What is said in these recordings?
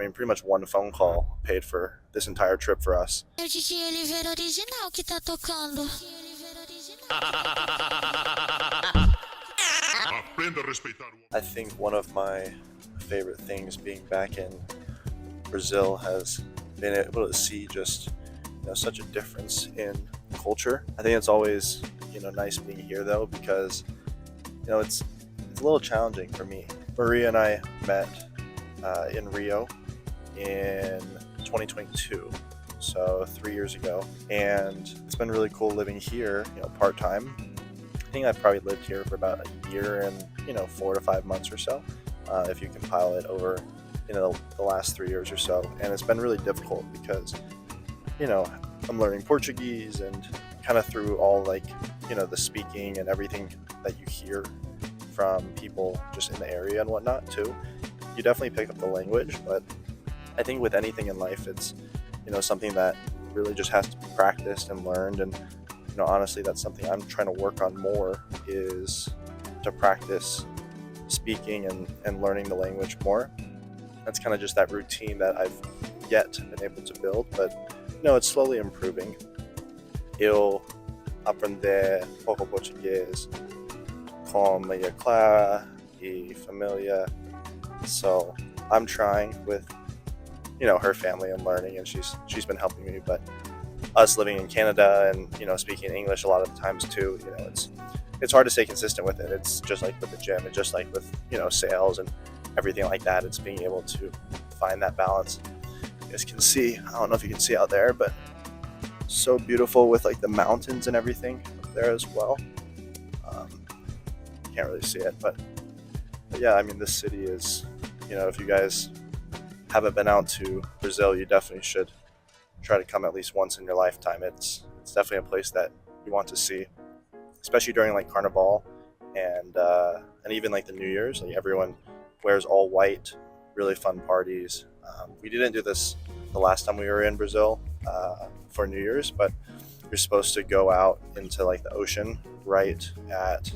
mean, pretty much one phone call paid for this entire trip for us. É o DJ Oliveira original que tá tocando. I think one of my favorite things being back in Brazil has been able to see just such a difference in culture. I think it's always nice being here though, because it's a little challenging for me. Maria and I met in Rio in 2022, so 3 years ago, and it's been really cool living here part-time. I think I've probably lived here for about a year and 4 to 5 months or so, if you compile it over the last 3 years or so. And it's been really difficult because I'm learning Portuguese, and kind of through all the speaking and everything that you hear from people just in the area and whatnot too, you definitely pick up the language. But I think with anything in life, it's something that really just has to be practiced and learned. And honestly, that's something I'm trying to work on more, is to practice speaking and learning the language more. That's kind of just that routine that I've yet been able to build, but it's slowly improving. Eu aprender pouco português com Maria Clara e família. So I'm trying with her family and learning, and she's been helping me. But us living in Canada and speaking English a lot of the times too, it's hard to stay consistent with it. It's just like with the gym, and just like with sales and everything like that. It's being able to find that balance. You guys can see, I don't know if you can see out there, but so beautiful with the mountains and everything up there as well. Can't really see it, but yeah, I mean, this city is, if you guys haven't been out to Brazil, you definitely should try to come at least once in your lifetime. It's definitely a place that you want to see, especially during Carnival and even the New Year's. Everyone wears all white, really fun parties. We didn't do this the last time we were in Brazil for New Year's, but you're supposed to go out into the ocean right at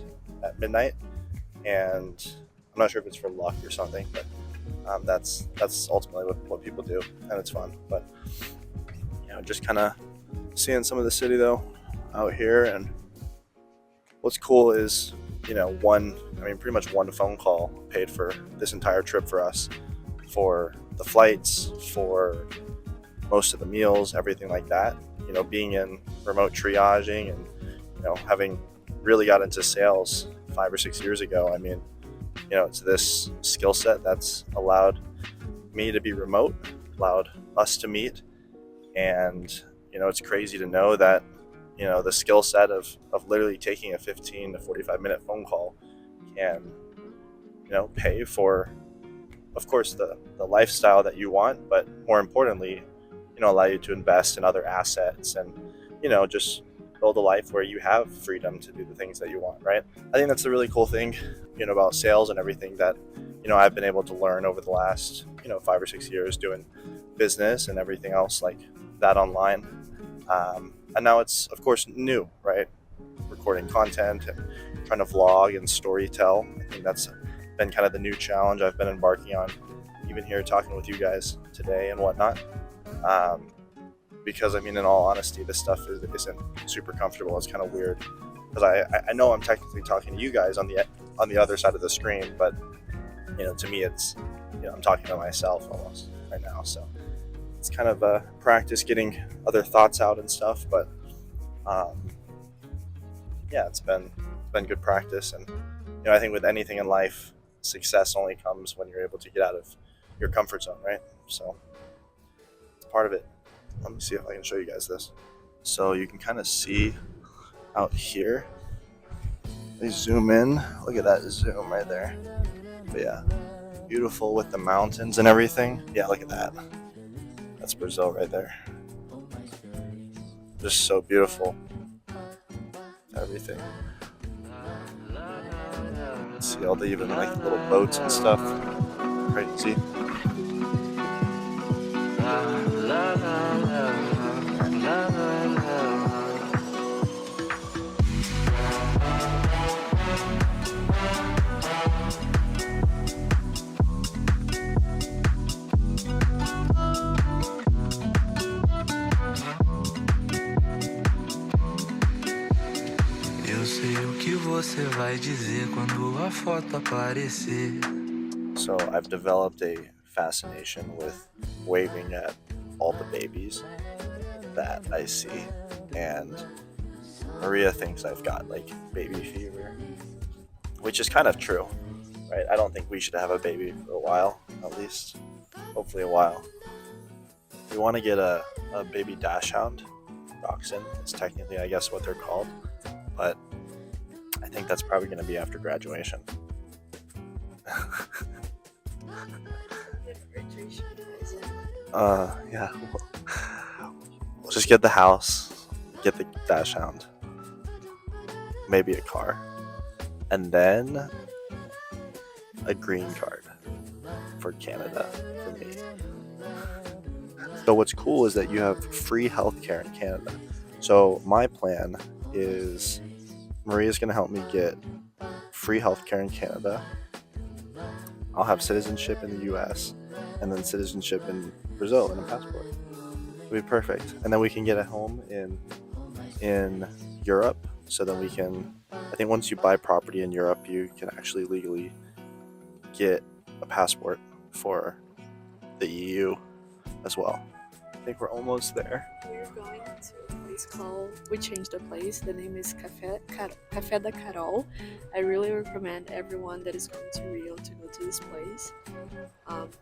midnight, and I'm not sure if it's for luck or something, but that's ultimately what people do, and it's fun. But just kind of seeing some of the city though out here. And what's cool is pretty much one phone call paid for this entire trip for us, for the flights, for most of the meals, everything like that. Being in remote triaging and having really got into sales 5 or 6 years ago, I mean, it's this skill set that's allowed me to be remote, allowed us to meet. And it's crazy to know that the skill set of literally taking a 15 to 45 minute phone call can pay for, of course, the lifestyle that you want, but more importantly, allow you to invest in other assets and just build a life where you have freedom to do the things that you want, right? I think that's the really cool thing about sales and everything that I've been able to learn over the last 5 or 6 years doing business and everything else like that online. And now it's, of course, new, right? Recording content and trying to vlog and story tell. I think that's been kind of the new challenge I've been embarking on, even here talking with you guys today and whatnot. Because I mean, in all honesty, this stuff isn't super comfortable. It's kind of weird because I know I'm technically talking to you guys on the other side of the screen, but to me it's I'm talking to myself almost right now. So it's kind of a practice getting other thoughts out and stuff. But yeah, it's been good practice. And I think with anything in life, success only comes when you're able to get out of your comfort zone, right? So it's part of it. Let me see if I can show you guys this. So you can kind of see out here. They zoom in. Look at that zoom right there. But yeah, beautiful with the mountains and everything. Yeah, look at that. That's Brazil right there. Just so beautiful. Everything. See all the even little boats and stuff. Crazy. você vai dizer quando a foto aparecer? So I've developed a fascination with waving at all the babies that I see, and Maria thinks I've got like baby fever, which is kind of true, right? I don't think we should have a baby for a while, at least, hopefully a while. We want to get a baby dachshund, dachshund. It's technically, I guess, what they're called, but I think that's probably going to be after graduation. Yeah. We'll just get the house, get the dachshund, maybe a car, and then a green card for Canada for me. So what's cool is that you have free healthcare in Canada. So my plan is Maria's going to help me get free healthcare in Canada. I'll have citizenship in the US and then citizenship in Brazil and a passport. It'll be perfect. And then we can get a home in Europe. So then we can, I think once you buy property in Europe, you can actually legally get a passport for the EU as well. I think we're almost there. We're going to a place called, we changed the place, the name is Café da Carol. I really recommend everyone that is going to Rio to go to this place.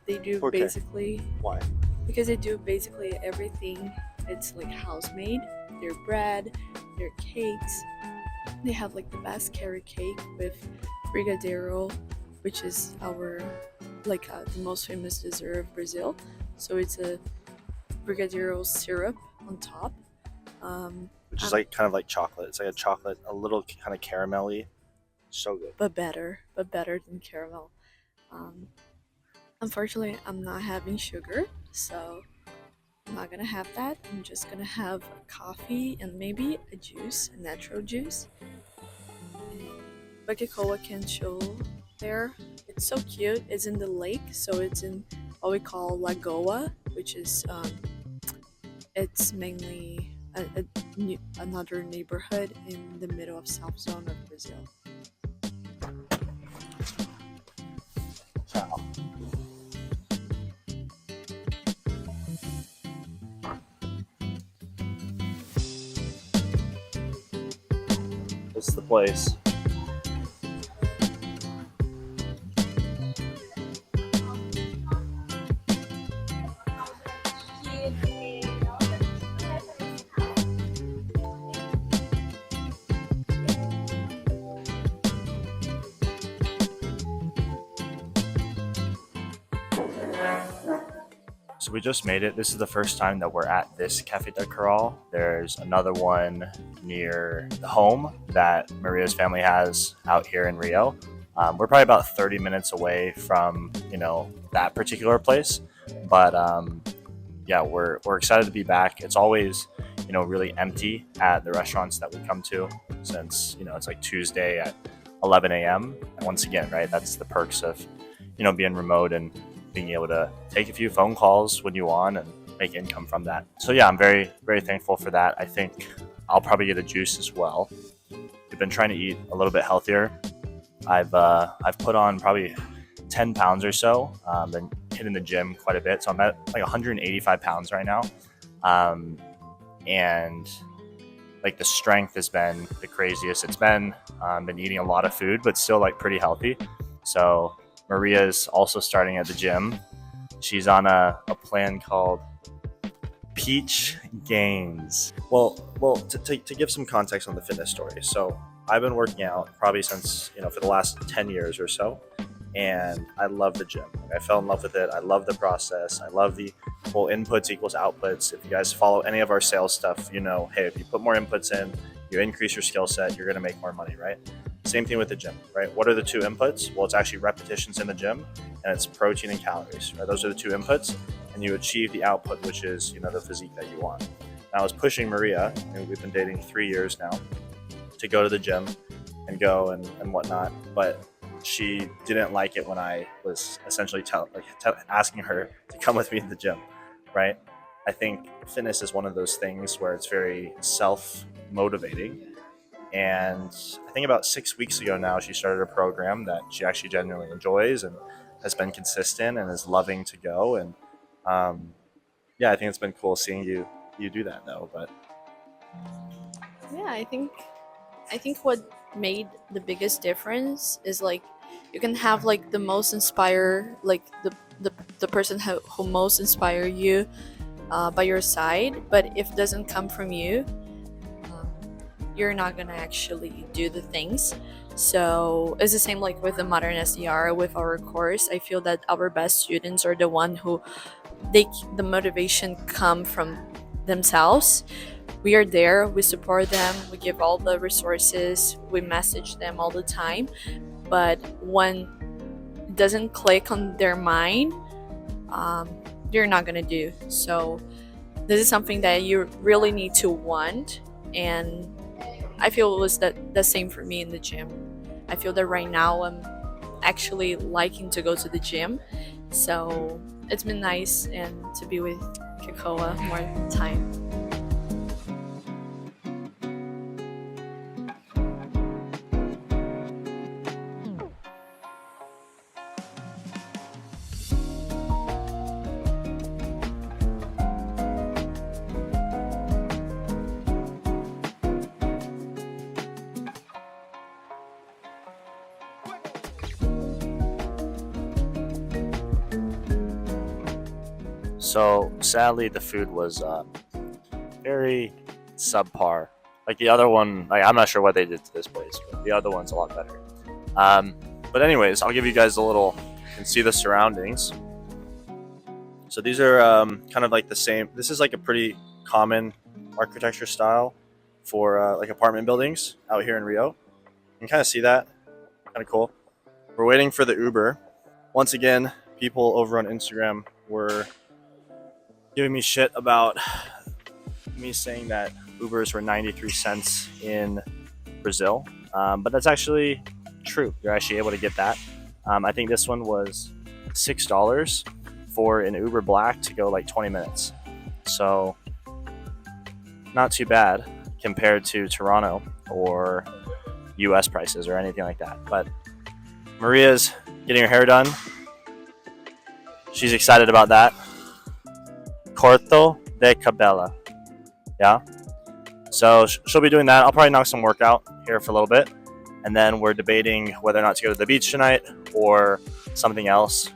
They do Okay. basically, Why? because they do basically everything. It's like house made, their bread, their cakes. They have like the best carrot cake with brigadeiro, which is our the most famous dessert of Brazil. So it's a brigadeiro syrup on top, Which is like kind of like chocolate. It's like a chocolate, a little kind of caramelly. So good. but better than caramel. Unfortunately, I'm not having sugar, so I'm not gonna have that. I'm just gonna have coffee and maybe a juice, a natural juice. But Kekoa can show there. It's so cute. It's in the lake, so it's in what we call Lagoa, which is it's mainly another neighborhood in the middle of South Zone of Brazil. Ciao. This is the place. So we just made it. This is the first time that we're at this Cafe de Coral. There's another one near the home that Maria's family has out here in Rio. We're probably about 30 minutes away from, that particular place. But yeah, we're excited to be back. It's always, really empty at the restaurants that we come to since, it's like Tuesday at 11 a.m. And once again, right, that's the perks of, being remote and being able to take a few phone calls when you want and make income from that. So yeah, I'm very, very thankful for that. I think I'll probably get a juice as well. We've been trying to eat a little bit healthier. I've put on probably 10 pounds or so. Been hitting the gym quite a bit. So I'm at like 185 pounds right now. And like the strength has been the craziest it's been. Been eating a lot of food, but still like pretty healthy. So Maria's also starting at the gym. She's on a plan called Peach Gains. Well, to give some context on the fitness story. So I've been working out probably since, for the last 10 years or so. And I love the gym. I fell in love with it. I love the process. I love the whole inputs equals outputs. If you guys follow any of our sales stuff, hey, if you put more inputs in, you increase your skill set, you're going to make more money, right? Same thing with the gym, right? What are the two inputs? Well, it's actually repetitions in the gym, and it's protein and calories, right? Those are the two inputs, and you achieve the output, which is, the physique that you want. And I was pushing Maria, and we've been dating 3 years now, to go to the gym and go and whatnot, but she didn't like it when I was essentially asking her to come with me to the gym, right? I think fitness is one of those things where it's very self-motivating, And I think about 6 weeks ago now, she started a program that she actually genuinely enjoys and has been consistent and is loving to go. And yeah, I think it's been cool seeing you do that though. But Yeah, I think what made the biggest difference is like you can have like the most inspire like the person who most inspire you by your side, but if it doesn't come from you, um, you're not gonna actually do the things. So it's the same like with the modern SDR with our course. I feel that our best students are the one who the motivation come from themselves. We are there, we support them, we give all the resources, we message them all the time, but when it doesn't click on their mind, you're not gonna do. So this is something that you really need to want, and I feel it was the same for me in the gym. I feel that right now I'm actually liking to go to the gym, so it's been nice and to be with Kekoa more time. so sadly, the food was very subpar. Like the other one, like I'm not sure what they did to this place, but the other one's a lot better. But anyways, I'll give you guys a little. You can see the surroundings. So these are kind of like the same. This is like a pretty common architecture style for like apartment buildings out here in Rio. You can kind of see that. Kind of cool. We're waiting for the Uber. Once again, people over on Instagram were giving me shit about me saying that Ubers were 93 cents in Brazil. But that's actually true. You're actually able to get that. I think this one was $6 for an Uber Black to go like 20 minutes. So not too bad compared to Toronto or US prices or anything like that. But Maria's getting her hair done. She's excited about that. Corto de cabelo. Yeah. So she'll be doing that. I'll probably knock some work out here for a little bit. And then we're debating whether or not to go to the beach tonight or something else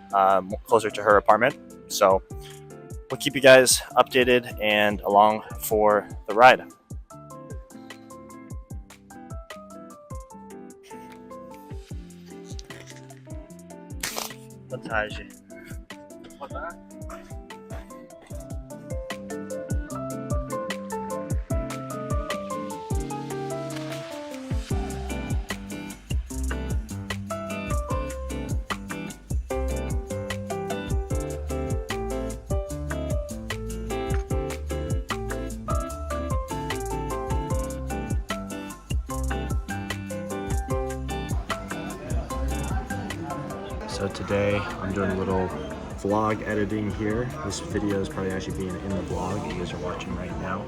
closer to her apartment. So we'll keep you guys updated and along for the ride. Vantagem. So today I'm doing a little vlog editing here. This video is probably actually being in the vlog you guys are watching right now.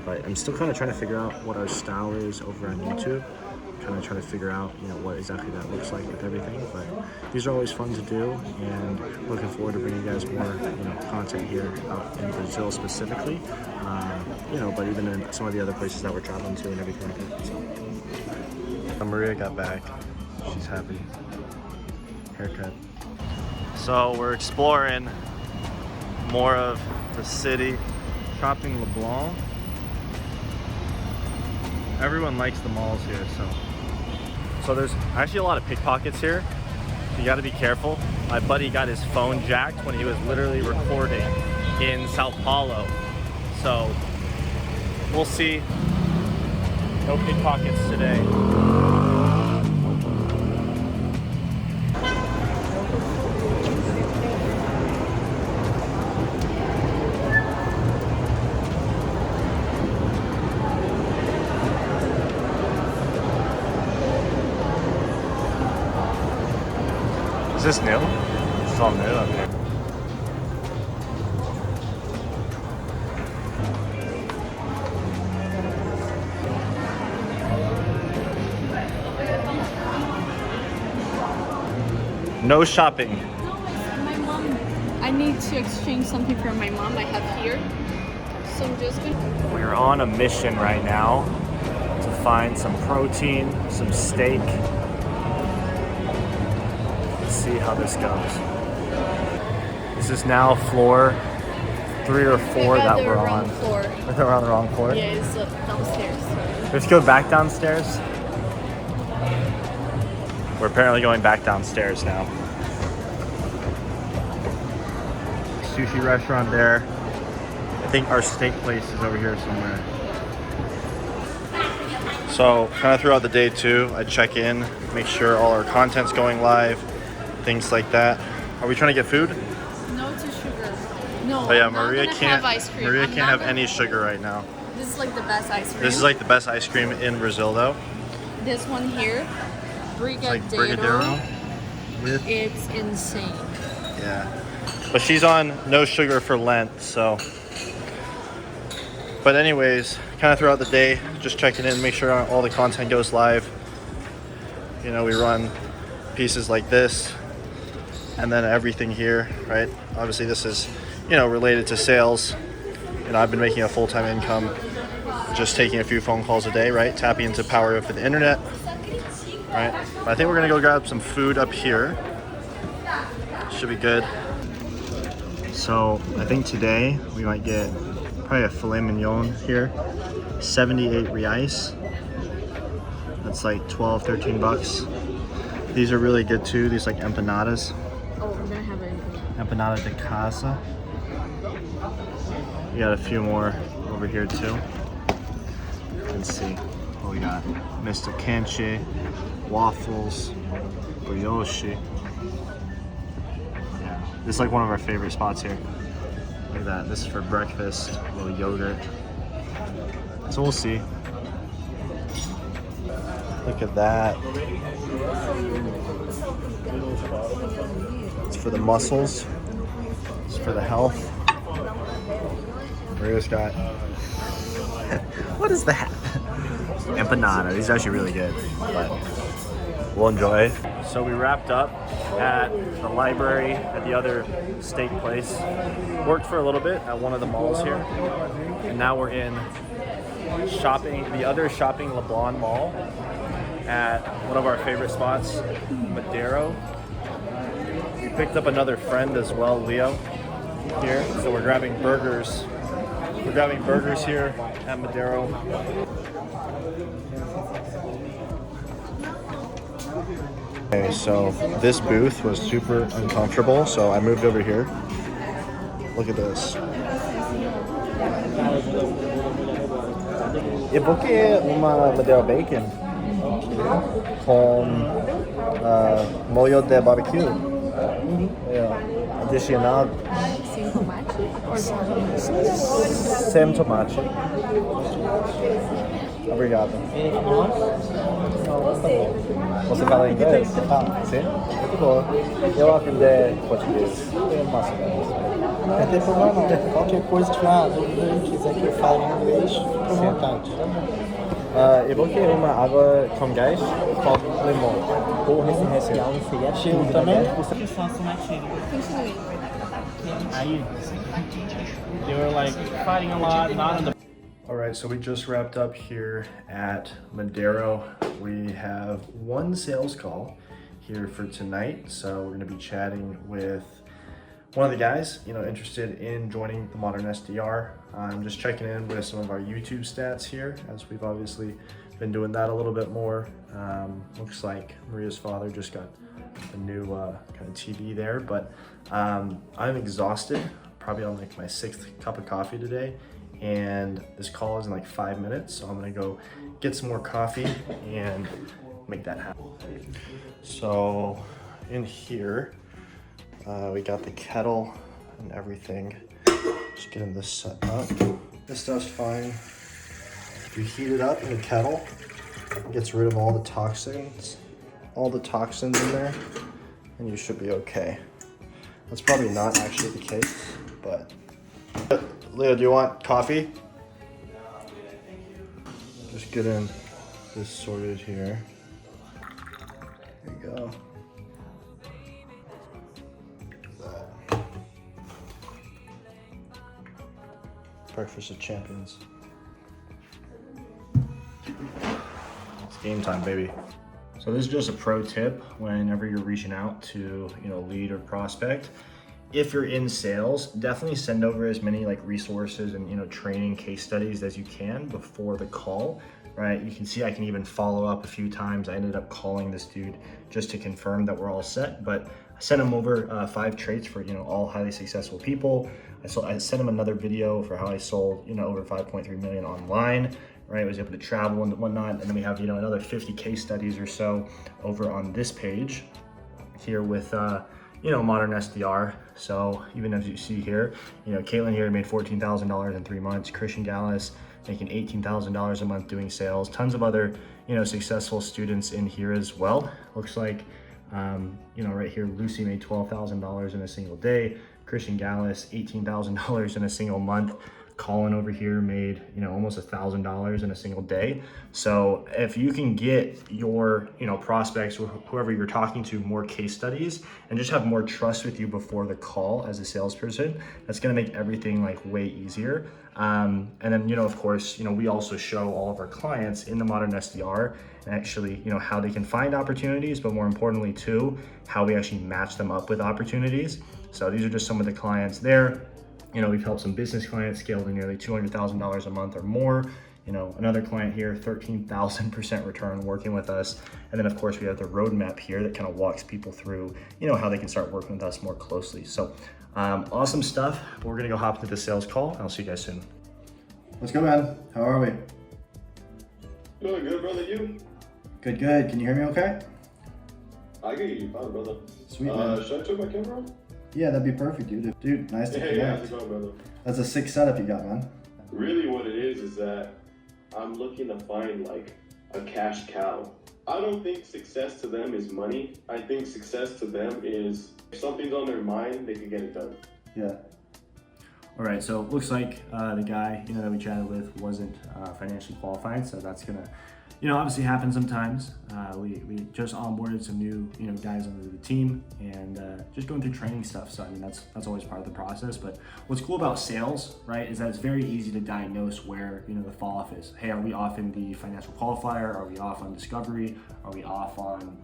But I'm still kind of trying to figure out what our style is over on YouTube. Kind of trying to figure out, what exactly that looks like with everything. But these are always fun to do, and looking forward to bringing you guys more, content here out in Brazil specifically. But even in some of the other places that we're traveling to and everything like that. So Maria got back. She's happy. Haircut. So we're exploring more of the city, shopping LeBlanc. Everyone likes the malls here, so there's actually a lot of pickpockets here. You got to be careful. My buddy got his phone jacked when he was literally recording in Sao Paulo. So we'll see. No pickpockets today. Is this new? It's all new up here. No shopping. My mom, I need to exchange something from my mom I have here. So I'm just gonna... We're on a mission right now to find some protein, some steak. Let's see how this goes. This is now floor 3 or 4 that we're on. Floor. We're on the wrong floor? Yeah, it's downstairs. Let's go back downstairs. We're apparently going back downstairs now. Sushi restaurant there. I think our steak place is over here somewhere. So kind of throughout the day too, I check in, make sure all our content's going live, things like that. Are we trying to get food? No to sugar. No. Oh yeah, I'm not gonna have ice cream. Maria I'm can't not have gonna- any sugar right now. This is like the best ice cream. This is like the best ice cream in Brazil though. This one here, It's like Brigadeiro. With, it's insane. yeah. But she's on no sugar for Lent, so. But anyways, kind of throughout the day, just checking in, make sure all the content goes live. You know, we run pieces like this, and then everything here, right? Obviously this is, you know, related to sales. You know, I've been making a full-time income, just taking a few phone calls a day, right? Tapping into power of the internet, right? But I think we're gonna go grab some food up here. Should be good. So I think today we might get probably a filet mignon here, 78 reais. That's like 12, 13 bucks. These are really good too. These like empanadas. Oh, I'm gonna have it. Empanada de casa. We got a few more over here too. Let's see what we got. Mr. Canche, waffles, brioche. Yeah, this is like one of our favorite spots here. Look at that. This is for breakfast. A little yogurt. So we'll see. Look at that. It's for the muscles. It's for the health. Maria's got. What is that? Empanada. These are actually really good, but we'll enjoy. So we wrapped up at the library at the other steak place. Worked for a little bit at one of the malls here, and now we're in shopping, the other shopping LeBlanc Mall, at one of our favorite spots, Madero. We picked up another friend as well, Leo, here. So we're grabbing burgers. We're grabbing burgers here at Madero. Okay, so this booth was super uncomfortable, so I moved over here. Look at this. E por que uma Madero Bacon com molho de barbecue? Adicional Sem tomate? sem tomate. Obrigado. Você fala inglês? Ah, sim? Muito bom. Eu aprendi português. É massa mesmo. Não tem problema não. Qualquer coisa, tiver dúvida e quiser que eu fale em inglês, fique à vontade. E por que uma água com gás com limão? Porra, esse respirar não seria cheio também? Continue. Aí, they were like fighting a lot, not in the... Alright, so we just wrapped up here at Madero. We have one sales call here for tonight, so we're going to be chatting with one of the guys, you know, interested in joining the Modern SDR. I'm just checking in with some of our YouTube stats here, as we've obviously been doing that a little bit more. Looks like Maria's father just got a new kind of TV there, but I'm exhausted, probably on like my 6th cup of coffee today. And this call is in like 5 minutes, so I'm gonna go get some more coffee and make that happen. So in here, we got the kettle and everything. Just getting this set up. This stuff's fine. If you heat it up in the kettle, it gets rid of all the toxins in there, and you should be okay. That's probably not actually the case, but. Leo, do you want coffee? Just getting this sorted here. There you go. Breakfast of champions. It's game time, baby. So this is just a pro tip whenever you're reaching out to, lead or prospect. If you're in sales, definitely send over as many like resources and training case studies as you can before the call, right? You can see I can even follow up a few times. I ended up calling this dude just to confirm that we're all set, but I sent him over 5 traits for all highly successful people. I sent him another video for how I sold over 5.3 million online, right? I was able to travel and whatnot, and then we have another 50 case studies or so over on this page here with modern SDR. So even as you see here, Caitlin here made $14,000 in 3 months. Christian Gallus making $18,000 a month doing sales. Tons of other successful students in here as well. Looks like right here Lucy made $12,000 in a single day. Christian Gallus $18,000 in a single month. Colin over here made almost $1,000 in a single day. So if you can get your prospects or whoever you're talking to more case studies and just have more trust with you before the call as a salesperson, that's going to make everything like way easier. And then of course we also show all of our clients in the Modern SDR and actually how they can find opportunities, but more importantly too how we actually match them up with opportunities. So these are just some of the clients there. We've helped some business clients scale to nearly $200,000 a month or more. Another client here, 13,000% return working with us. And then of course we have the roadmap here that kind of walks people through, how they can start working with us more closely. So awesome stuff. We're gonna go hop into the sales call. I'll see you guys soon. Let's go, man. How are we? Doing good, brother. You? Good, good. Can you hear me okay? I can hear you fine, brother. Sweet, man. Should I turn my camera on? Yeah, that'd be perfect, dude. Dude, nice to Hey, connect. how's it going, brother? That's a sick setup you got, man. Really what it is that I'm looking to find like a cash cow. I don't think success to them is money. I think success to them is if something's on their mind, they can get it done. Yeah. All right, so it looks like the guy that we chatted with wasn't financially qualified, so that's gonna obviously happen sometimes. We just onboarded some new guys onto the team and just going through training stuff. So I mean that's always part of the process. But what's cool about sales, right, is that it's very easy to diagnose where the fall off is. Hey, are we off in the financial qualifier? Are we off on discovery? Are we off on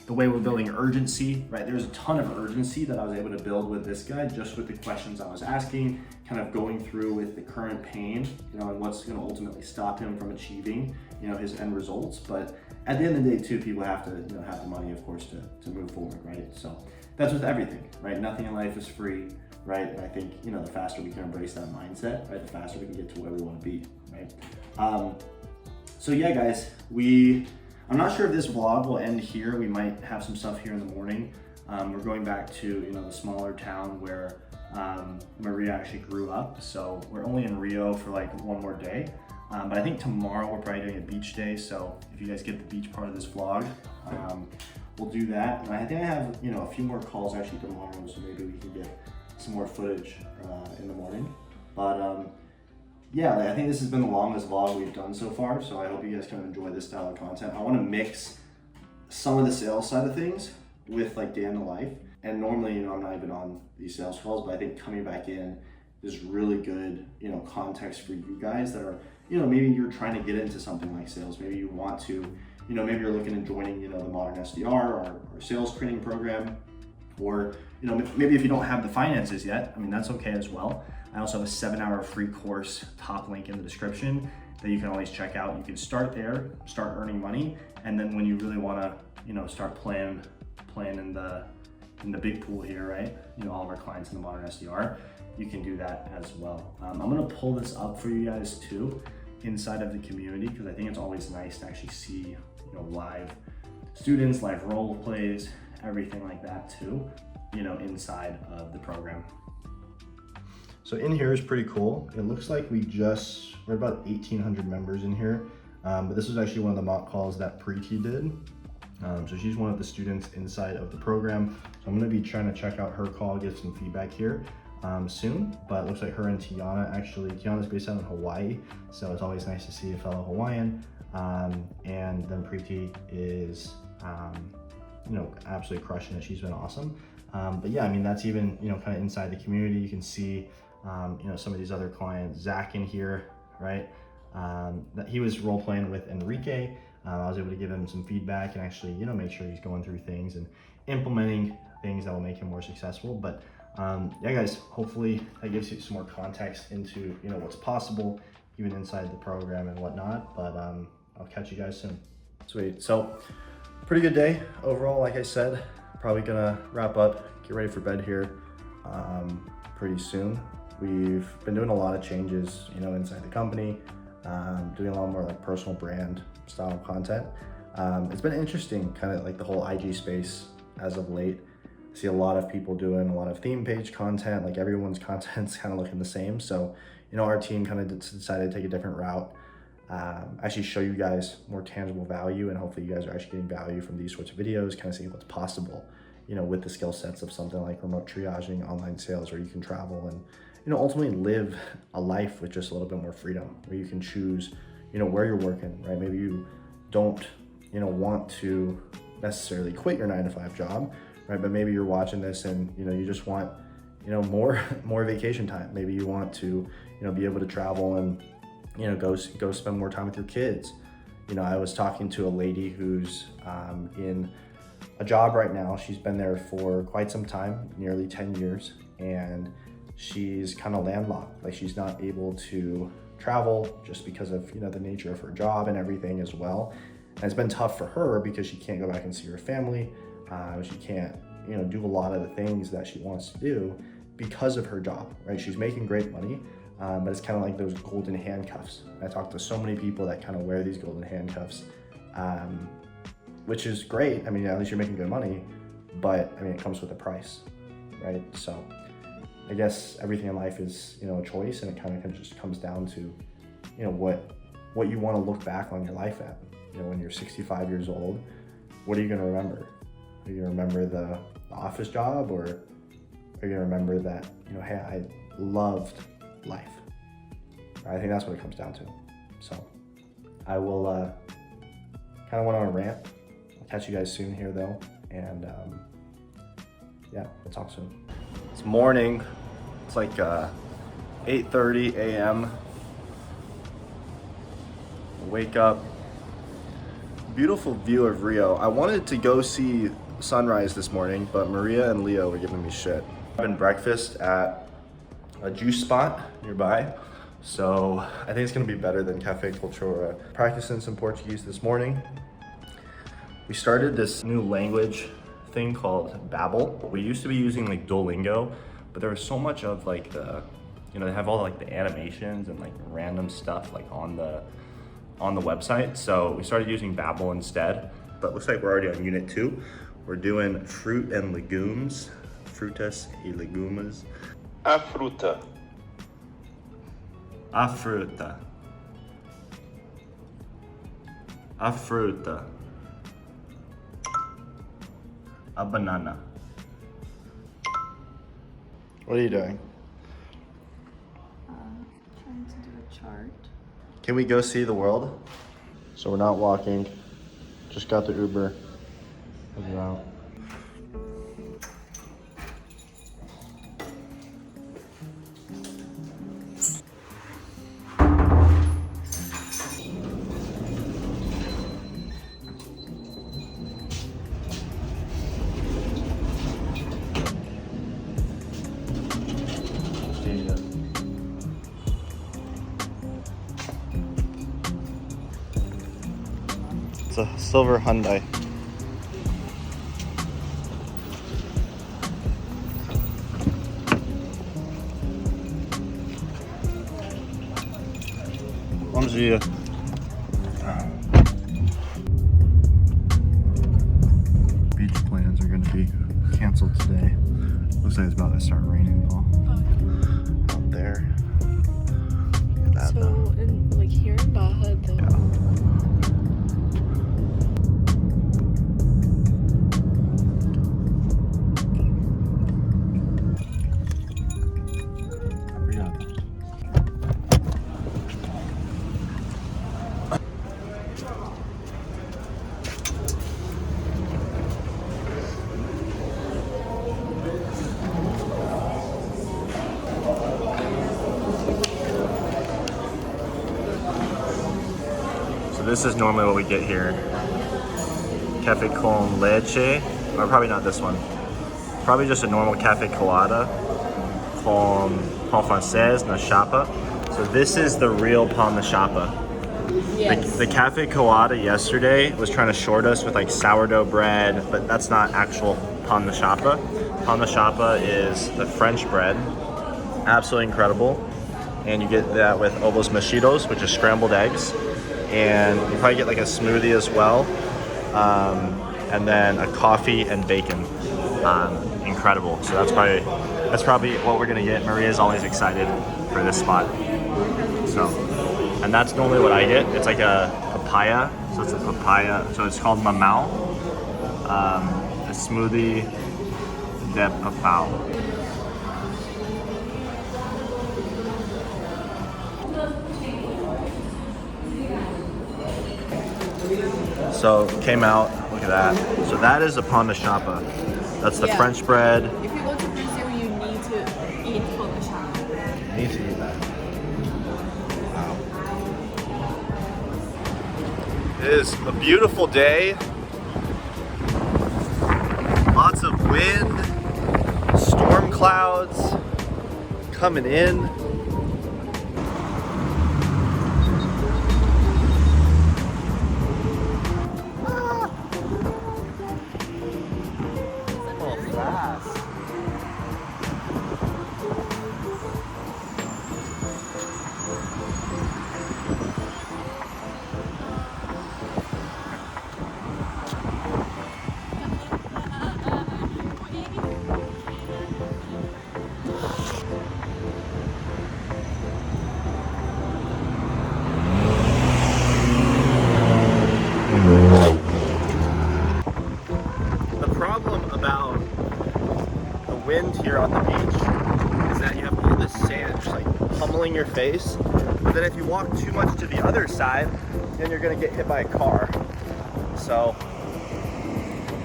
the way we're building urgency, right? There's a ton of urgency that I was able to build with this guy just with the questions I was asking, kind of going through with the current pain, and what's going to ultimately stop him from achieving, his end results. But at the end of the day too, people have to, have the money, of course, to move forward, right? So that's with everything, right? Nothing in life is free, right? And I think, the faster we can embrace that mindset, right, the faster we can get to where we want to be, right? So yeah, guys, I'm not sure if this vlog will end here. We might have some stuff here in the morning. We're going back to, the smaller town where Maria actually grew up. So we're only in Rio for like one more day. But I think tomorrow we're probably doing a beach day. So if you guys get the beach part of this vlog, we'll do that. And I think I have, a few more calls actually tomorrow. So maybe we can get some more footage in the morning. But yeah, I think this has been the longest vlog we've done so far, so I hope you guys kind of enjoy this style of content. I want to mix some of the sales side of things with like day in the life. And normally, I'm not even on these sales calls, but I think coming back in is really good, context for you guys that are, maybe you're trying to get into something like sales. Maybe you want to, maybe you're looking at joining, the Modern SDR or our sales training program, or, maybe if you don't have the finances yet, I mean, that's okay as well. I also have a 7-hour free course, top link in the description, that you can always check out. You can start there, start earning money, and then when you really want to, start playing in the big pool here, right? All of our clients in the Modern SDR, you can do that as well. I'm gonna pull this up for you guys too, inside of the community, because I think it's always nice to actually see, live students, live role plays, everything like that too, inside of the program. So in here is pretty cool. It looks like we're about 1,800 members in here, but this is actually one of the mock calls that Preeti did. So she's one of the students inside of the program. So I'm gonna be trying to check out her call, get some feedback here soon, but it looks like her and Tiana's based out in Hawaii, so it's always nice to see a fellow Hawaiian. And then Preeti is, absolutely crushing it. She's been awesome. But yeah, I mean, that's even, kind of inside the community. You can see you know, some of these other clients, Zach in here, right? That he was role playing with Enrique. I was able to give him some feedback and actually, you know, make sure he's going through things and implementing things that will make him more successful. But yeah, guys, hopefully that gives you some more context into, you know, what's possible even inside the program and whatnot. But I'll catch you guys soon. Sweet. So pretty good day overall. Like I said, probably gonna wrap up, get ready for bed here pretty soon. We've been doing a lot of changes, you know, inside the company, doing a lot more like personal brand style content. It's been interesting, kind of like the whole IG space as of late. I see a lot of people doing a lot of theme page content, like everyone's content's kind of looking the same. So, you know, our team kind of decided to take a different route, actually show you guys more tangible value, and hopefully you guys are actually getting value from these sorts of videos, kind of seeing what's possible, you know, with the skill sets of something like remote triaging, online sales, where you can travel and, you know, ultimately live a life with just a little bit more freedom, where you can choose, you know, where you're working, right? Maybe you don't, you know, want to necessarily quit your 9-to-5 job, right? But maybe you're watching this and, you know, you just want, you know, more vacation time. Maybe you want to, you know, be able to travel and, you know, go spend more time with your kids. You know, I was talking to a lady who's in a job right now. She's been there for quite some time, nearly 10 years, and she's kind of landlocked. Like, she's not able to travel just because of, you know, the nature of her job and everything as well. And it's been tough for her because she can't go back and see her family. She can't, you know, do a lot of the things that she wants to do because of her job, right? She's making great money, but it's kind of like those golden handcuffs. I talk to so many people that kind of wear these golden handcuffs, which is great. I mean, at least you're making good money, but I mean, it comes with a price, right? So I guess everything in life is, you know, a choice, and it kind of just comes down to, you know, what you want to look back on your life at. You know, when you're 65 years old, what are you going to remember? Are you going to remember the office job, or are you going to remember that, you know, hey, I loved life? I think that's what it comes down to. So I will kind of went on a rant. I'll catch you guys soon here though, and yeah, we'll talk soon. It's morning. It's like 8:30 a.m. Wake up. Beautiful view of Rio. I wanted to go see sunrise this morning, but Maria and Leo were giving me shit. Having breakfast at a juice spot nearby, so I think it's gonna be better than Cafe Cultura. Practicing some Portuguese this morning. We started this new language thing called Babbel. We used to be using like Duolingo, but there was so much of like the, you know, they have all like the animations and like random stuff like on the website. So we started using Babbel instead, but it looks like we're already on unit 2. We're doing fruit and legumes, frutas y legumes. A fruta. A fruta. A fruta. A banana. What are you doing? Trying to do a chart. Can we go see the world? So we're not walking, just got the Uber. Let's go out. It's a silver Hyundai. Bom dia. Beach plans are going to be canceled today. Looks like it's about to start raining, y'all. Out there. Look at that, So, though. in, like here in Baja, the this is normally what we get here. Cafe con leche, or probably not this one. Probably just a normal cafe colada con pan francés na chapa. So this is the real pan na chapa. Yes. The cafe colada yesterday was trying to short us with like sourdough bread, but that's not actual pan na chapa. Pan na chapa is the French bread. Absolutely incredible. And you get that with ovos mexidos, which is scrambled eggs. And you probably get like a smoothie as well. And then a coffee and bacon. Incredible. So that's probably what we're gonna get. Maria's always excited for this spot. So, and that's normally what I get. It's like a papaya. So it's a papaya. So it's called mamao. A smoothie de papao. So came out, look at that. So that is a pan na chapa. That's the French bread. If you go to Brazil, you need to eat pan na chapa. Need to eat that. Wow. It is a beautiful day. Lots of wind, storm clouds coming in. The problem about the wind here on the beach is that you have all this sand just like pummeling your face. But then if you walk too much to the other side, then you're gonna get hit by a car. So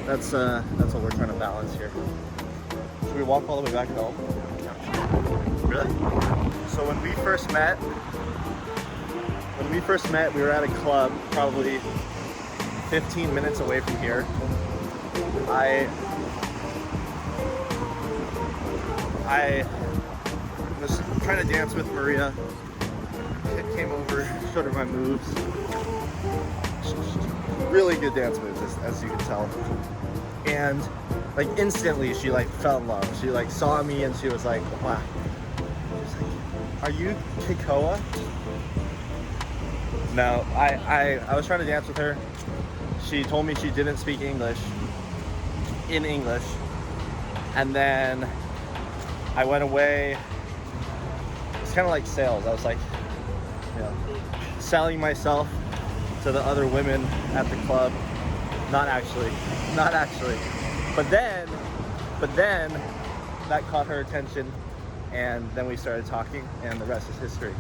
that's what we're trying to balance here. Should we walk all the way back home? Really? So when we first met, we were at a club probably 15 minutes away from here. I was trying to dance with Maria. Came over, showed her my moves. Really good dance moves, as you can tell. And like instantly, she like fell in love. She like saw me and she was like, "Wow." She's like, "Are you Kekoa?" No, I was trying to dance with her. She told me she didn't speak English. In English, and then I went away. It's kind of like sales. I was like, you know, selling myself to the other women at the club. Not actually. But then that caught her attention, and then we started talking, and the rest is history.